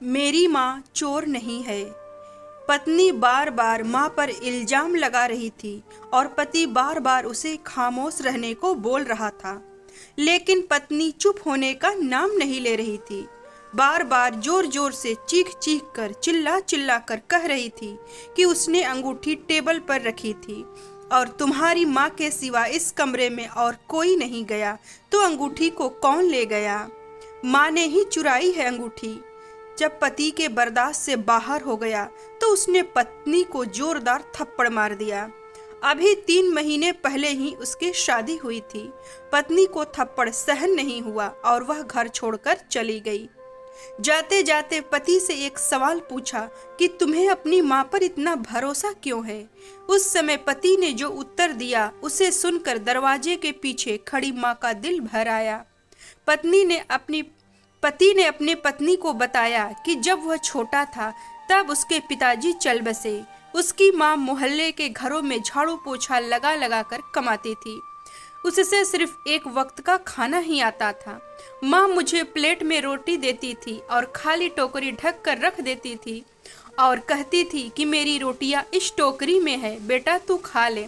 मेरी माँ चोर नहीं है। पत्नी बार बार माँ पर इल्जाम लगा रही थी और पति बार बार उसे खामोश रहने को बोल रहा था, लेकिन पत्नी चुप होने का नाम नहीं ले रही थी। बार बार जोर जोर से चीख चीख कर चिल्ला चिल्ला कर कह रही थी कि उसने अंगूठी टेबल पर रखी थी और तुम्हारी माँ के सिवा इस कमरे में और कोई नहीं गया, तो अंगूठी को कौन ले गया? माँ ने ही चुराई है अंगूठी। जब पति के बर्दाश्त से बाहर हो गया तो उसने पत्नी को जोरदार थप्पड़ मार दिया। अभी 3 महीने पहले ही उसकी शादी हुई थी। पत्नी को थप्पड़ सहन नहीं हुआ और वह घर छोड़कर चली गई। जाते जाते पति से एक सवाल पूछा कि तुम्हें अपनी माँ पर इतना भरोसा क्यों है? उस समय पति ने जो उत्तर दिया उसे सुनकर दरवाजे के पीछे खड़ी माँ का दिल भर आया। पति ने अपनी पत्नी को बताया कि जब वह छोटा था तब उसके पिताजी चल बसे। उसकी माँ मोहल्ले के घरों में झाड़ू पोछा लगा लगा कर कमाती थी। उससे सिर्फ एक वक्त का खाना ही आता था। माँ मुझे प्लेट में रोटी देती थी और खाली टोकरी ढक कर रख देती थी और कहती थी कि मेरी रोटियाँ इस टोकरी में है, बेटा तू खा ले।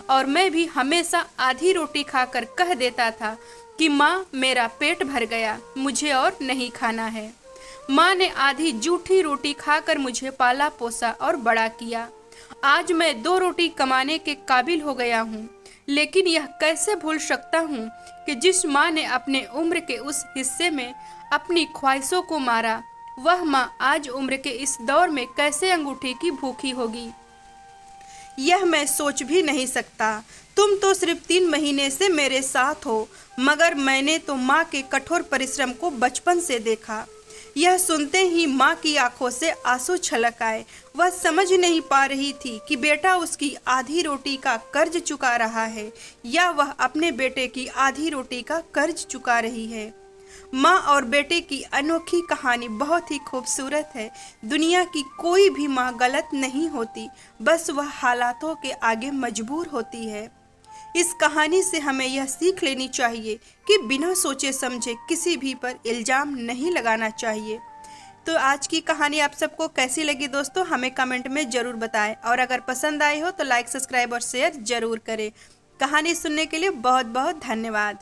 और मैं भी हमेशा आधी रोटी खाकर कह देता था कि माँ मेरा पेट भर गया, मुझे और नहीं खाना है। माँ ने आधी जूठी रोटी खाकर मुझे पाला पोसा और बड़ा किया। आज मैं 2 रोटी कमाने के काबिल हो गया हूँ, लेकिन यह कैसे भूल सकता हूँ कि जिस माँ ने अपने उम्र के उस हिस्से में अपनी ख्वाहिशों को मारा, वह माँ आज उम्र के इस दौर में कैसे अंगूठी की भूखी होगी। यह मैं सोच भी नहीं सकता। तुम तो सिर्फ 3 महीने से मेरे साथ हो, मगर मैंने तो माँ के कठोर परिश्रम को बचपन से देखा। यह सुनते ही माँ की आंखों से आंसू छलक आए। वह समझ नहीं पा रही थी कि बेटा उसकी आधी रोटी का कर्ज चुका रहा है या वह अपने बेटे की आधी रोटी का कर्ज चुका रही है। माँ और बेटे की अनोखी कहानी बहुत ही खूबसूरत है। दुनिया की कोई भी माँ गलत नहीं होती, बस वह हालातों के आगे मजबूर होती है। इस कहानी से हमें यह सीख लेनी चाहिए कि बिना सोचे समझे किसी भी पर इल्ज़ाम नहीं लगाना चाहिए। तो आज की कहानी आप सबको कैसी लगी दोस्तों, हमें कमेंट में ज़रूर बताएं और अगर पसंद आई हो तो लाइक, सब्सक्राइब और शेयर ज़रूर करें। कहानी सुनने के लिए बहुत बहुत धन्यवाद।